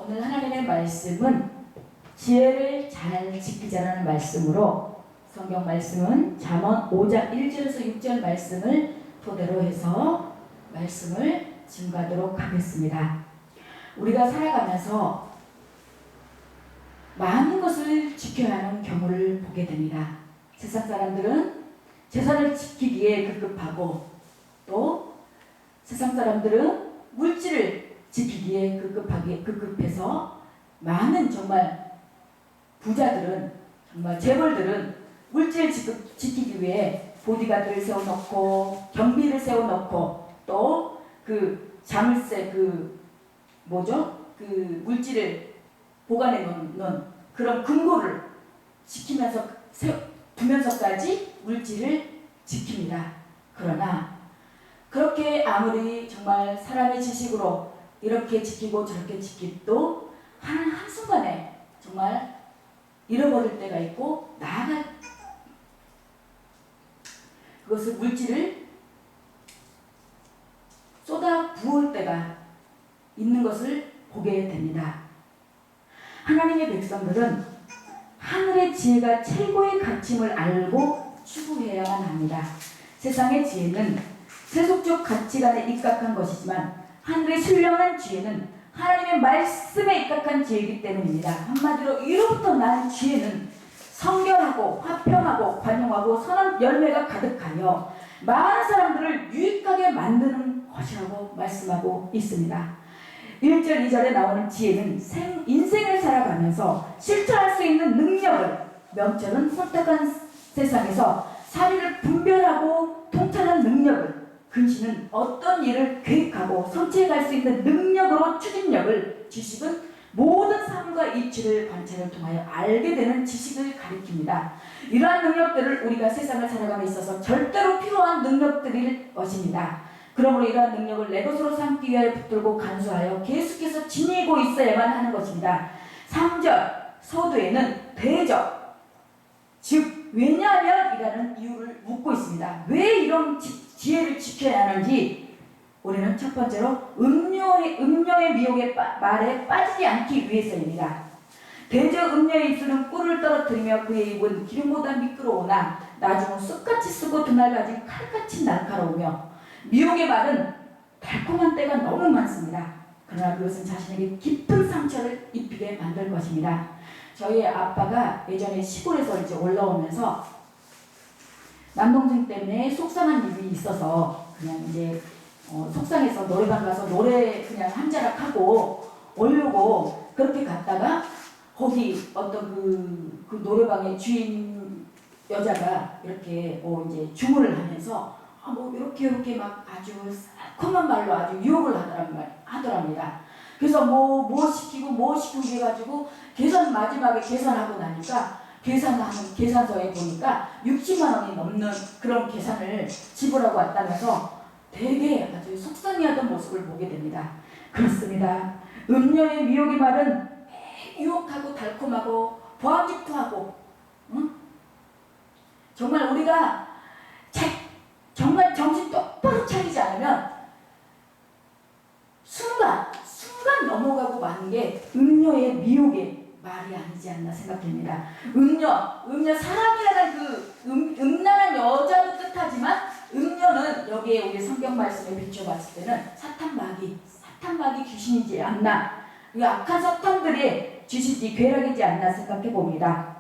오늘 하나님의 말씀은 지혜를 잘 지키자라는 말씀으로 성경 말씀은 잠언 5장 1절에서 6절 말씀을 토대로 해서 말씀을 증거하도록 하겠습니다. 우리가 살아가면서 많은 것을 지켜야 하는 경우를 보게 됩니다. 세상 사람들은 재산을 지키기에 급급하고 또 세상 사람들은 물질을 지키기에 급급해서 많은 정말 부자들은 정말 재벌들은 물질을 지키기 위해 보디가드를 세워놓고 경비를 세워놓고 또 그 자물쇠 그 물질을 보관해 놓는 그런 금고를 지키면서 두면서까지 물질을 지킵니다. 그러나 그렇게 아무리 정말 사람의 지식으로 이렇게 지키고 저렇게 지키도 한순간에 정말 잃어버릴 때가 있고 나아갈 그것을 물질을 쏟아 부을 때가 있는 것을 보게 됩니다. 하나님의 백성들은 하늘의 지혜가 최고의 가치임을 알고 추구해야만 합니다. 세상의 지혜는 세속적 가치관에 입각한 것이지만 하늘의 신령한 지혜는 하나님의 말씀에 입각한 지혜이기 때문입니다. 한마디로 이로부터 난 지혜는 성결하고 화평하고 관용하고 선한 열매가 가득하여 많은 사람들을 유익하게 만드는 것이라고 말씀하고 있습니다. 1절 2절에 나오는 지혜는 인생을 살아가면서 실천할 수 있는 능력을, 명철은 선택한 세상에서 사리를 분별하고 통찰하는 능력을, 근신은 어떤 일을 계획하고 성취해갈 수 있는 능력으로 추진력을, 지식은 모든 삶과 이치를 관찰을 통하여 알게 되는 지식을 가리킵니다. 이러한 능력들을 우리가 세상을 살아감에 있어서 절대로 필요한 능력들일 것입니다. 그러므로 이러한 능력을 내 것으로 삼기 위하여 붙들고 간수하여 계속해서 지니고 있어야만 하는 것입니다. 3절 서두에는 대적, 즉 왜냐하면 이라는 이유를 묻고 있습니다. 왜 이런 지혜를 지켜야 하는지 우리는 첫 번째로 음녀의 미혹의 말에 빠지지 않기 위해서입니다. 대저 음녀의 입술은 꿀을 떨어뜨리며 그의 입은 기름보다 미끄러우나 나중은 쑥같이 쓰고 드날 가진 칼같이 날카로우며 미혹의 말은 달콤한 때가 너무 많습니다. 그러나 그것은 자신에게 깊은 상처를 입히게 만들 것입니다. 저희 아빠가 예전에 시골에서 이제 올라오면서 남동생 때문에 속상한 일이 있어서 그냥 이제 속상해서 노래방 가서 노래 그냥 한 자락 하고 오려고 그렇게 갔다가 거기 어떤 그 노래방의 주인 여자가 이렇게 이제 주문을 하면서 이렇게 막 아주 새콤한 말로 아주 유혹을 하더랍니다. 그래서 뭐 시키고 해가지고 마지막에 계산하고 나니까 계산서에 보니까 60만 원이 넘는 그런 계산을 지불하고 왔다면서 되게 아주 속상해하던 모습을 보게 됩니다. 그렇습니다. 음녀의 미혹의 말은 유혹하고 달콤하고 보암직투하고 정말 우리가 정말 정신 똑바로 차리지 않으면 순간 넘어가고 마는 게 음녀의 미혹의 말이 아니지 않나 생각됩니다. 음녀 사람이라는 그 음란한 여자도 뜻하지만 음녀는 여기에 우리 성경 말씀에 비춰봤을 때는 사탄마귀 귀신이지 않나, 그 악한 사탄들의 주시지 괴락이지 않나 생각해 봅니다.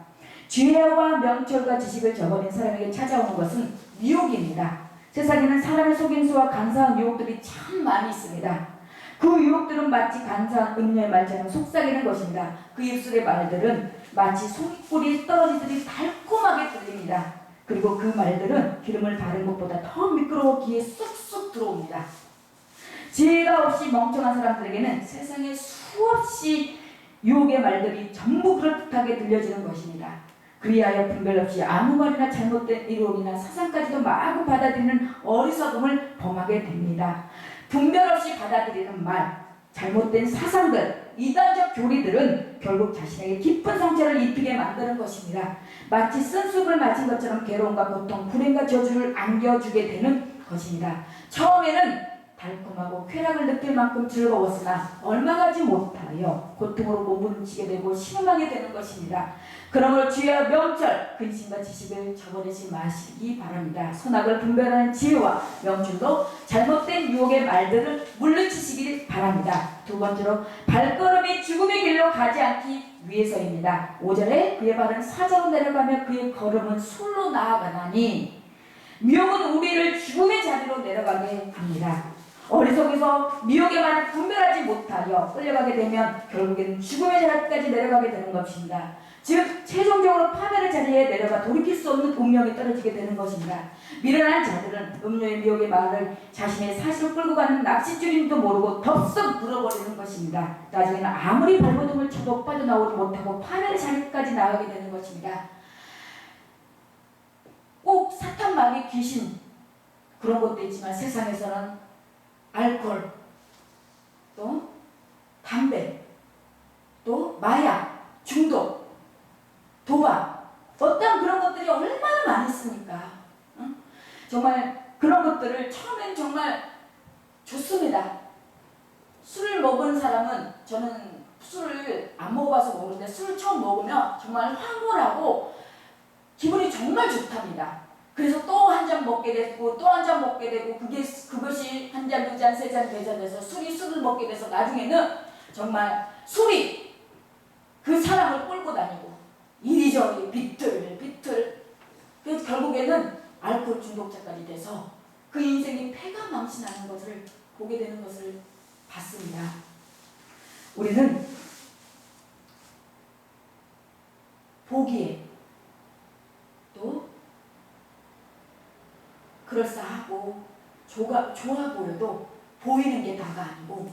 지혜와 명철과 지식을 저버린 사람에게 찾아오는 것은 유혹입니다. 세상에는 사람의 속임수와 간사한 유혹들이 참 많이 있습니다. 그 유혹들은 마치 간사한 음녀의 말처럼 속삭이는 것입니다. 그 입술의 말들은 마치 송이꿀이 떨어지듯이 달콤하게 들립니다. 그리고 그 말들은 기름을 바른 것보다 더 미끄러워 귀에 쑥쑥 들어옵니다. 지혜가 없이 멍청한 사람들에게는 세상에 수없이 유혹의 말들이 전부 그럴듯하게 들려지는 것입니다. 그리하여 분별 없이 아무 말이나 잘못된 이론이나 사상까지도 마구 받아들이는 어리석음을 범하게 됩니다. 분별 없이 받아들이는 말, 잘못된 사상들, 이단적 교리들은 결국 자신에게 깊은 상처를 입히게 만드는 것입니다. 마치 쓴숲을 맞은 것처럼 괴로움과 고통, 불행과 저주를 안겨주게 되는 것입니다. 처음에는 달콤하고 쾌락을 느낄 만큼 즐거웠으나 얼마 가지 못하여 고통으로 몸부림치게 되고 신음하게 되는 것입니다. 그러므로 주여 명철, 근심과 지식을 저버리지 마시기 바랍니다. 선악을 분별하는 지혜와 명철도 잘못된 유혹의 말들을 물리치시길 바랍니다. 두 번째로 발걸음이 죽음의 길로 가지 않기 위해서입니다. 5절에 그의 발은 사자로 내려가며 그의 걸음은 술로 나아가나니 미혹은 우리를 죽음의 자리로 내려가게 합니다. 어리석어서 미혹의 말을 분별하지 못하여 끌려가게 되면 결국에는 죽음의 자리까지 내려가게 되는 것입니다. 즉 최종적으로 파멸의 자리에 내려가 돌이킬 수 없는 운명이 떨어지게 되는 것입니다. 미련한 자들은 음료의 미혹의 말을 자신의 사실로 끌고 가는 낚싯줄인지도 모르고 덥석 물어버리는 것입니다. 나중에는 아무리 발버둥을 쳐도 빠져나오지 못하고 파멸의 자리까지 나가게 되는 것입니다. 꼭 사탄, 마귀, 귀신 그런 것도 있지만 세상에서는 알코올, 또 담배, 또 마약, 중독, 도박, 어떤 그런 것들이 얼마나 많이 있습니까? 응? 정말 그런 것들을 처음엔 정말 좋습니다. 술을 먹은 사람은, 저는 술을 안 먹어봐서 모르는데 술을 처음 먹으면 정말 황홀하고 기분이 정말 좋답니다. 그래서 또 한 잔 먹게 되고 또 한 잔 먹게 되고 그것이 한 잔, 두 잔, 세 잔, 네 잔 돼서 술을 먹게 돼서 나중에는 정말 술이 그 사람을 끌고 다니고 이리저리 비틀 그래서 결국에는 알코올 중독자까지 돼서 그 인생이 패가망신하는 것을 보게 되는 것을 봤습니다. 우리는 보기에 또 그럴싸하고 좋아 보여도 보이는 게 다가 아니고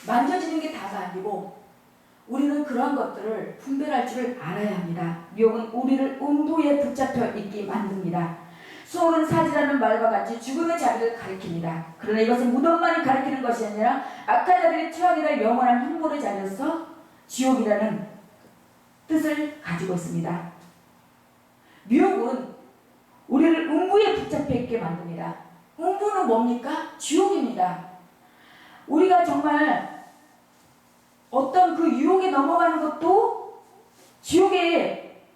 만져지는 게 다가 아니고 우리는 그러한 것들을 분별할 줄을 알아야 합니다. 미혹은 우리를 음부에 붙잡혀 있게 만듭니다. 수월은 사지라는 말과 같이 죽음의 자리를 가리킵니다. 그러나 이것은 무덤만이 가리키는 것이 아니라 악한 자들의 최악이라 영원한 형벌의 자리로서 지옥이라는 뜻을 가지고 있습니다. 미혹은 우리를 음부에 붙잡혀 있게 만듭니다. 음부는 뭡니까? 지옥입니다. 우리가 정말 어떤 그 유혹에 넘어가는 것도 지옥에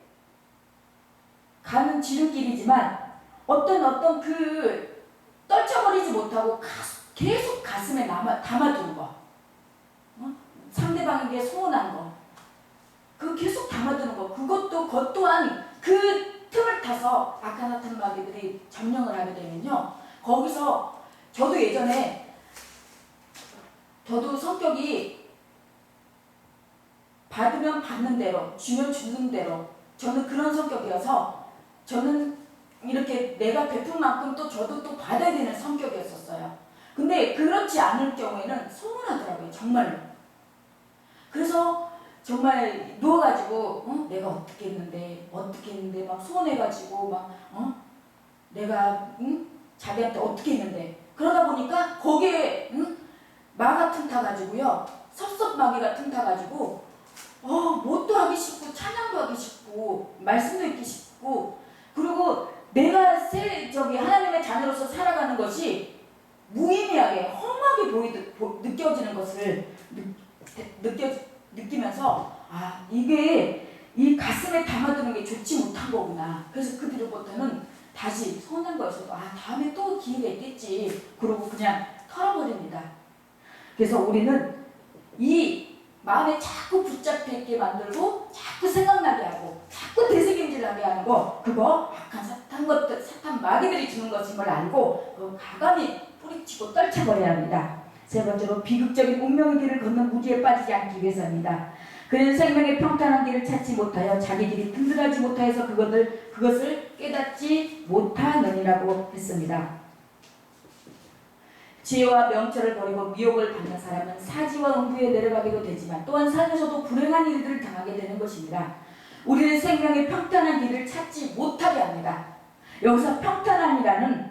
가는 지름길이지만 어떤 그 떨쳐버리지 못하고 계속 가슴에 담아두는 거, 상대방에게 소원한 거, 그 계속 담아두는 거, 그것 또한 그 틈을 타서 악한 마귀들이 점령을 하게 되면요, 거기서 저도 예전에 성격이 받으면 받는 대로, 주면 주는 대로, 저는 그런 성격이어서 저는 이렇게 내가 베푼 만큼 또 저도 또 받아야 되는 성격이었었어요. 근데 그렇지 않을 경우에는 서운하더라고요, 정말로. 그래서 정말 누워가지고 내가 어떻게 했는데 막 서운해가지고 내가 자기한테 어떻게 했는데, 그러다 보니까 거기에 마가 틈타가지고요, 섭섭마귀가 틈타가지고 뭣도 하기 싫고 찬양도 하기 싫고 말씀도 읽기 싫고, 그리고 내가 하나님의 자녀로서 살아가는 것이 무의미하게 험하게 느껴지는 것을 느끼면서 이게 이 가슴에 담아두는 게 좋지 못한 거구나. 그래서 그 뒤로부터는 다시 서운한 거였어도 다음에 또 기회가 있겠지 그러고 그냥 털어버립니다. 그래서 우리는 이 마음에 자꾸 붙잡혀 있게 만들고 자꾸 생각나게 하고 자꾸 되새김질나게 하는 거, 그거 악한 사탄 마귀들이 주는 것임을 알고 그거 가감히 뿌리치고 떨쳐버려야 합니다. 세 번째로 비극적인 운명의 길을 걷는 무지에 빠지지 않기 위해서입니다. 그는 생명의 평탄한 길을 찾지 못하여 자기 길이 든든하지 못하여서 그것을 깨닫지 못하느니라고 했습니다. 지혜와 명철을 버리고 미혹을 받는 사람은 사지와 음부에 내려가기도 되지만 또한 삶에서도 불행한 일들을 당하게 되는 것입니다. 우리는 생명의 평탄한 길을 찾지 못하게 합니다. 여기서 평탄한이라는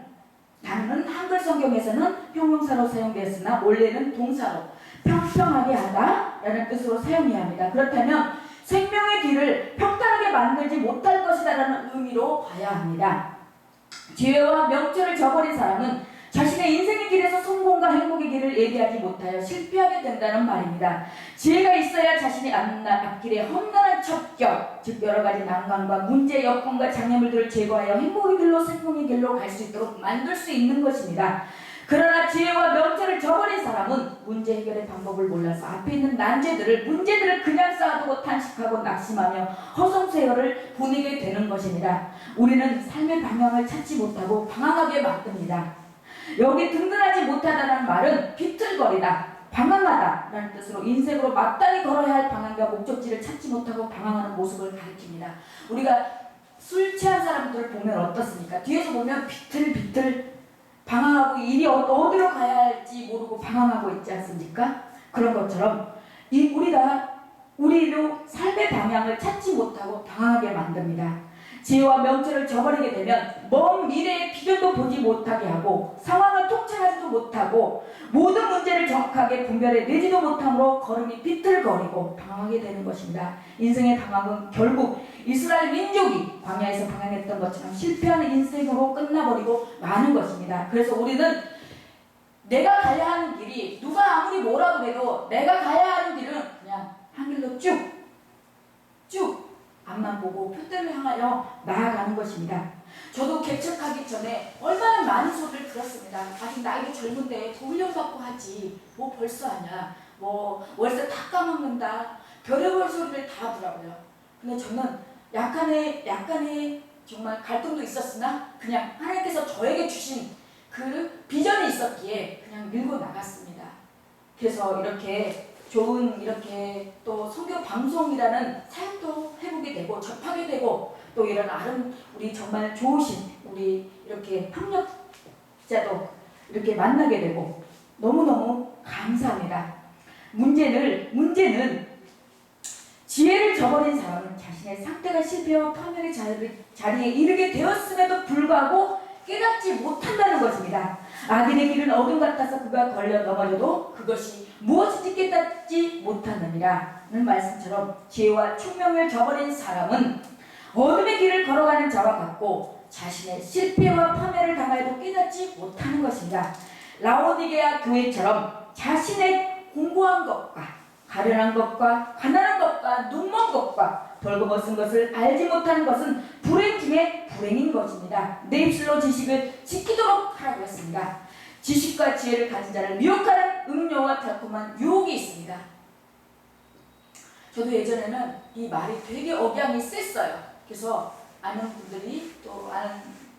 단어는 한글 성경에서는 형용사로 사용되었으나 원래는 동사로 평평하게 하다라는 뜻으로 사용해야 합니다. 그렇다면 생명의 길을 평탄하게 만들지 못할 것이다라는 의미로 봐야 합니다. 지혜와 명철을 저버린 사람은 자신의 인생의 길에서 성공과 행복의 길을 예비하지 못하여 실패하게 된다는 말입니다. 지혜가 있어야 자신이 앞길에 험난한 첩격, 즉 여러 가지 난관과 문제, 여건과 장애물들을 제거하여 행복의 길로 생명의 길로 갈 수 있도록 만들 수 있는 것입니다. 그러나 지혜와 명철을 저버린 사람은 문제 해결의 방법을 몰라서 앞에 있는 문제들을 그냥 쌓아두고 탄식하고 낙심하며 허송세월을 보내게 되는 것입니다. 우리는 삶의 방향을 찾지 못하고 방황하게 만듭니다. 여기 든든하지 못하다는 말은 비틀거리다, 방황하다라는 뜻으로 인생으로 마땅히 걸어야 할 방향과 목적지를 찾지 못하고 방황하는 모습을 가리킵니다. 우리가 술 취한 사람들을 보면 어떻습니까? 뒤에서 보면 비틀비틀 방황하고 일이 어디로 가야 할지 모르고 방황하고 있지 않습니까? 그런 것처럼 우리도 삶의 방향을 찾지 못하고 방황하게 만듭니다. 지혜와 명철을 저버리게 되면 먼 미래의 비전도 보지 못하게 하고 상황을 통찰하지도 못하고 모든 문제를 정확하게 분별해 내지도 못함으로 걸음이 비틀거리고 방황하게 되는 것입니다. 인생의 방황은 결국 이스라엘 민족이 광야에서 방황했던 것처럼 실패하는 인생으로 끝나버리고 마는 것입니다. 그래서 우리는 내가 가야 하는 길이 누가 아무리 뭐라고 해도 내가 가야 하는 길은 그냥 한 길로 쭉 앞만 보고 표대를 향하여 나아가는 것입니다. 저도 개척하기 전에 얼마나 많은 소리를 들었습니다. 아직 나이도 젊은데 더 훈련받고 하지 뭐 벌써 하냐, 뭐 월세 다 까먹는다, 별의별 소리를 다 하더라고요. 근데 저는 약간의 정말 갈등도 있었으나 그냥 하나님께서 저에게 주신 그 비전이 있었기에 그냥 밀고 나갔습니다. 그래서 이렇게 좋은 또 선교 방송이라는 사역도 해보게 되고 접하게 되고 또 이런 우리 정말 좋으신 우리 이렇게 협력자도 이렇게 만나게 되고 너무너무 감사합니다. 문제는 지혜를 저버린 사람은 자신의 상태가 실패와 파멸의 자리에 이르게 되었음에도 불구하고 깨닫지 못한다는 것입니다. 악인의 길은 어둠 같아서 그가 걸려 넘어져도 그것이 무엇인지 깨닫지 못하느니라는 말씀처럼 지혜와 총명을 저버린 사람은 어둠의 길을 걸어가는 자와 같고 자신의 실패와 파멸을 당하여도 깨닫지 못하는 것입니다. 라오디게아 교회처럼 자신의 공고한 것과 가련한 것과 가난한 것과 눈먼 것과 벌거벗은 것을 알지 못하는 것은 불행 중에 불행인 것입니다. 내 입술로 지식을 지키도록 하라고 했습니다. 지식과 지혜를 가진 자를 미혹하는 음료와 달콤한 유혹이 있습니다. 저도 예전에는 이 말이 되게 억양이 셌어요. 그래서 아는 분들이 또 아는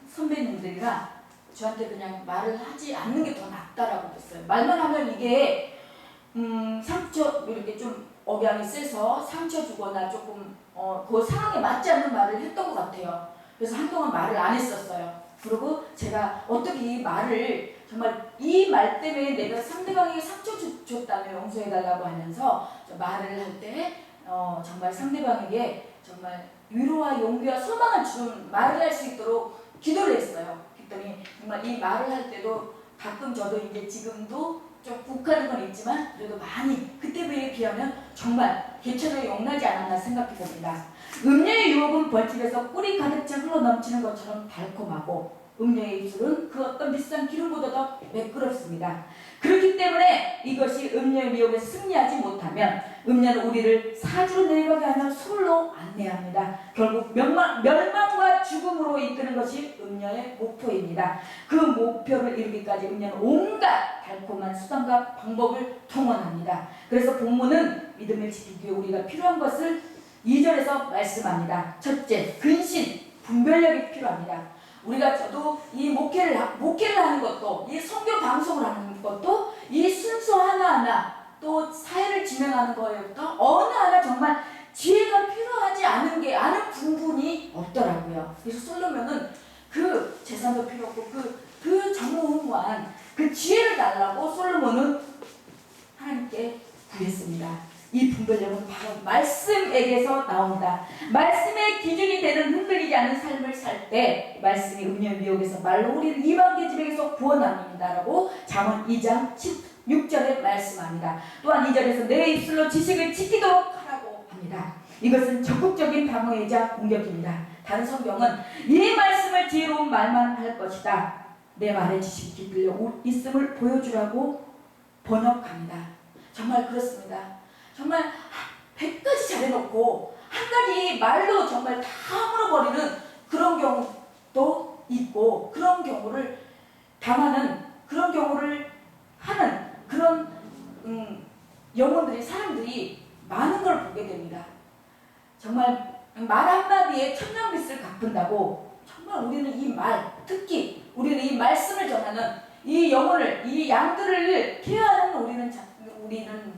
선배님들이랑 저한테 그냥 말을 하지 않는 게 더 낫다라고 했어요. 말만 하면 이게 상처 이렇게 좀 억양이 세서 상처 주거나 조금 그 상황에 맞지 않는 말을 했던 것 같아요. 그래서 한동안 말을 안 했었어요. 그리고 제가 어떻게 이 말을 정말 이 말 때문에 내가 상대방에게 상처 줬다며 용서해달라고 하면서 말을 할 때 정말 상대방에게 정말 위로와 용기와 소망을 주는 말을 할 수 있도록 기도를 했어요. 그랬더니 정말 이 말을 할 때도 가끔 저도 이제 지금도 좀 욱하는 건 있지만 그래도 많이 그때에 비하면 정말 개천을 용나지 않았나 생각해 봅니다. 음료의 유혹은 벌집에서 꿀이 가득 차 흘러 넘치는 것처럼 달콤하고 음료의 입술은 그 어떤 비싼 기름보다 더 매끄럽습니다. 그렇기 때문에 이것이 음료의 미혹에서 승리하지 못하면 음료는 우리를 사주로 내려가게 하며 술로 안내합니다. 결국 멸망과 죽음으로 이끄는 것이 음료의 목표입니다. 그 목표를 이루기까지 음료는 온갖 달콤한 수단과 방법을 통원합니다. 그래서 본문은 믿음을 지키기 위해 우리가 필요한 것을 2절에서 말씀합니다. 첫째, 근신, 분별력이 필요합니다. 저도 이 목회를 하는 것도, 이 선교 방송을 하는 것도, 이 순서 하나하나, 또 사회를 진행하는 거에부터 어느 하나 정말 지혜가 필요하지 않은 부분이 없더라고요. 그래서 솔로몬은 그 재산도 필요 없고, 그 정무후무한 그 지혜를 달라고 솔로몬은 하나님께 구했습니다. 이 분별력은 바로 말씀에게서 나옵니다. 말씀의 기준이 되는 흔들리지 않은 삶을 살 때 말씀이 음료 미혹에서 말로 우리를 이방 계집에게서 구원합니다라고 잠언 2장 16절에 말씀합니다. 또한 2절에서 내 입술로 지식을 지키도록 하라고 합니다. 이것은 적극적인 방어이자 공격입니다. 다른 성경은 이 말씀을 지혜로운 말만 할 것이다, 내 말에 지식이 깃들려 있음을 보여주라고 번역합니다. 정말 그렇습니다. 정말 100가지 잘해놓고 한 가지 말로 정말 다 물어버리는 그런 경우도 있고, 그런 경우를 당하는, 그런 경우를 하는 그런 영혼들이, 사람들이 많은 걸 보게 됩니다. 정말 말 한마디에 천냥빚을 갚는다고 정말 우리는 이 말, 특히 우리는 이 말씀을 전하는 이 영혼을, 이 양들을 케어하는 우리는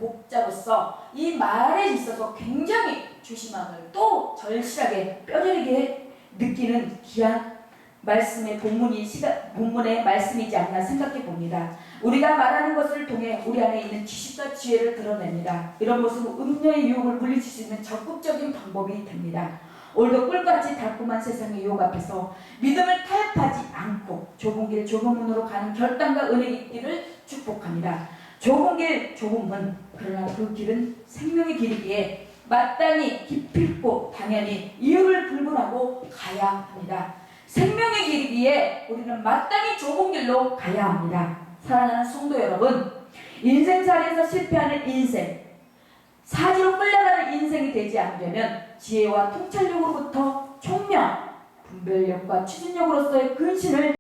목자로서 이 말에 있어서 굉장히 조심함을, 또 절실하게 뼈저리게 느끼는 귀한 말씀의 본문의 말씀이지 않나 생각해 봅니다. 우리가 말하는 것을 통해 우리 안에 있는 지식과 지혜를 드러냅니다. 이런 모습은 음녀의 유혹을 물리칠 수 있는 적극적인 방법이 됩니다. 오늘도 꿀같이 달콤한 세상의 유혹 앞에서 믿음을 타협하지 않고 좁은 길 좁은 문으로 가는 결단과 은혜 있기를 축복합니다. 좁은 길 좁은 문, 그러나 그 길은 생명의 길이기에 마땅히 기필코 당연히 이유를 불문하고 가야 합니다. 생명의 길이기에 우리는 마땅히 좁은 길로 가야 합니다. 사랑하는 성도 여러분, 인생살이에서 실패하는 인생, 사지로 끌려가는 인생이 되지 않으려면 지혜와 통찰력으로부터 총명, 분별력과 추진력으로서의 근신을